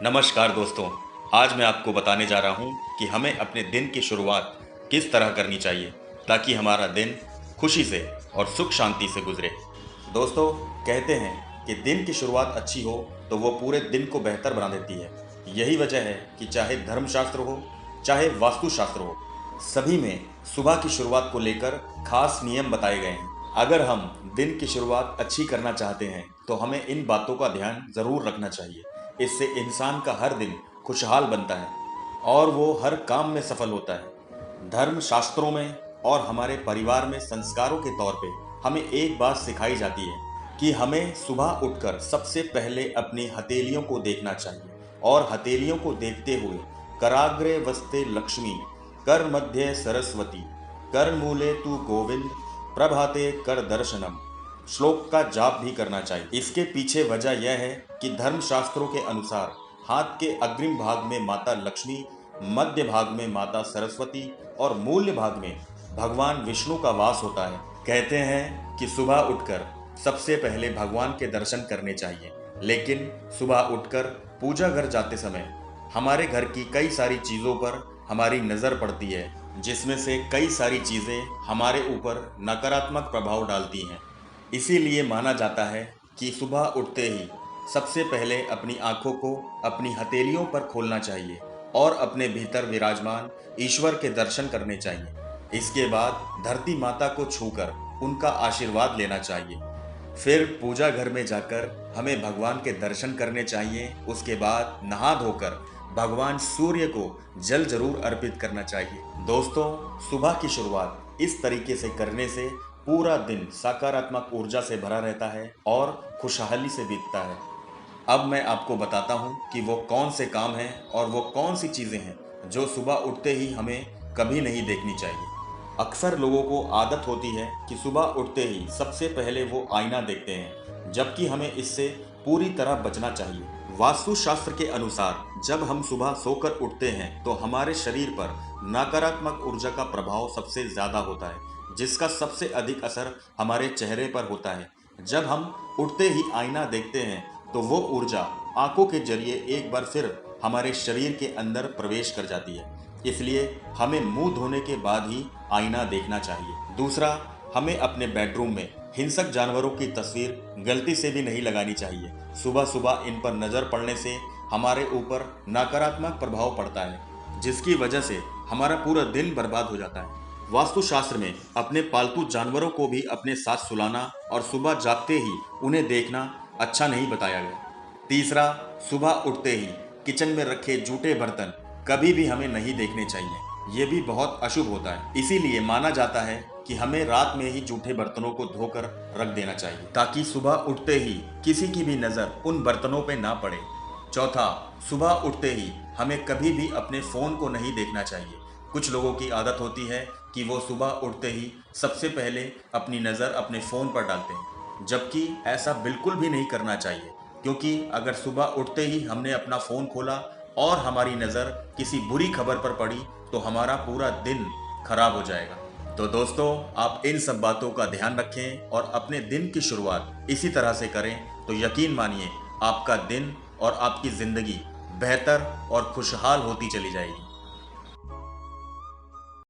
नमस्कार दोस्तों। आज मैं आपको बताने जा रहा हूँ कि हमें अपने दिन की शुरुआत किस तरह करनी चाहिए ताकि हमारा दिन खुशी से और सुख शांति से गुजरे। दोस्तों, कहते हैं कि दिन की शुरुआत अच्छी हो तो वो पूरे दिन को बेहतर बना देती है। यही वजह है कि चाहे धर्मशास्त्र हो, चाहे वास्तुशास्त्र हो, सभी में सुबह की शुरुआत को लेकर खास नियम बताए गए हैं। अगर हम दिन की शुरुआत अच्छी करना चाहते हैं तो हमें इन बातों का ध्यान ज़रूर रखना चाहिए। इससे इंसान का हर दिन खुशहाल बनता है और वो हर काम में सफल होता है। धर्म शास्त्रों में और हमारे परिवार में संस्कारों के तौर पे हमें एक बात सिखाई जाती है कि हमें सुबह उठकर सबसे पहले अपनी हथेलियों को देखना चाहिए और हथेलियों को देखते हुए कराग्रे वस्ते लक्ष्मी, कर मध्य सरस्वती, कर मूले तू गोविंद, प्रभाते कर दर्शनम श्लोक का जाप भी करना चाहिए। इसके पीछे वजह यह है कि धर्मशास्त्रों के अनुसार हाथ के अग्रिम भाग में माता लक्ष्मी, मध्य भाग में माता सरस्वती और मूल्य भाग में भगवान विष्णु का वास होता है। कहते हैं कि सुबह उठकर सबसे पहले भगवान के दर्शन करने चाहिए, लेकिन सुबह उठकर पूजा घर जाते समय हमारे घर की कई सारी चीज़ों पर हमारी नज़र पड़ती है, जिसमें से कई सारी चीज़ें हमारे ऊपर नकारात्मक प्रभाव डालती हैं। इसीलिए माना जाता है कि सुबह उठते ही सबसे पहले अपनी आंखों को अपनी हथेलियों पर खोलना चाहिए और अपने भीतर विराजमान ईश्वर के दर्शन करने चाहिए। इसके बाद धरती माता को छूकर उनका आशीर्वाद लेना चाहिए। फिर पूजा घर में जाकर हमें भगवान के दर्शन करने चाहिए। उसके बाद नहा धोकर भगवान सूर्य को जल जरूर अर्पित करना चाहिए। दोस्तों, सुबह की शुरुआत इस तरीके से करने से पूरा दिन सकारात्मक ऊर्जा से भरा रहता है और खुशहाली से बीतता है। अब मैं आपको बताता हूँ कि वो कौन से काम हैं और वो कौन सी चीज़ें हैं जो सुबह उठते ही हमें कभी नहीं देखनी चाहिए। अक्सर लोगों को आदत होती है कि सुबह उठते ही सबसे पहले वो आईना देखते हैं, जबकि हमें इससे पूरी तरह बचना चाहिए। वास्तुशास्त्र के अनुसार जब हम सुबह सोकर उठते हैं तो हमारे शरीर पर नकारात्मक ऊर्जा का प्रभाव सबसे ज़्यादा होता है, जिसका सबसे अधिक असर हमारे चेहरे पर होता है। जब हम उठते ही आईना देखते हैं तो वो ऊर्जा आंखों के जरिए एक बार फिर हमारे शरीर के अंदर प्रवेश कर जाती है। इसलिए हमें मुंह धोने के बाद ही आईना देखना चाहिए। दूसरा, हमें अपने बेडरूम में हिंसक जानवरों की तस्वीर गलती से भी नहीं लगानी चाहिए। सुबह सुबह इन पर नज़र पड़ने से हमारे ऊपर नकारात्मक प्रभाव पड़ता है, जिसकी वजह से हमारा पूरा दिन बर्बाद हो जाता है। वास्तुशास्त्र में अपने पालतू जानवरों को भी अपने साथ सुलाना और सुबह जागते ही उन्हें देखना अच्छा नहीं बताया गया। तीसरा, सुबह उठते ही किचन में रखे जूठे बर्तन कभी भी हमें नहीं देखने चाहिए। ये भी बहुत अशुभ होता है। इसीलिए माना जाता है कि हमें रात में ही जूठे बर्तनों को धोकर रख देना चाहिए, ताकि सुबह उठते ही किसी की भी नज़र उन बर्तनों पर ना पड़े। चौथा, सुबह उठते ही हमें कभी भी अपने फ़ोन को नहीं देखना चाहिए। कुछ लोगों की आदत होती है कि वो सुबह उठते ही सबसे पहले अपनी नज़र अपने फ़ोन पर डालते हैं, जबकि ऐसा बिल्कुल भी नहीं करना चाहिए, क्योंकि अगर सुबह उठते ही हमने अपना फ़ोन खोला और हमारी नज़र किसी बुरी खबर पर पड़ी तो हमारा पूरा दिन खराब हो जाएगा। तो दोस्तों, आप इन सब बातों का ध्यान रखें और अपने दिन की शुरुआत इसी तरह से करें तो यकीन मानिए आपका दिन और आपकी ज़िंदगी बेहतर और खुशहाल होती चली जाएगी।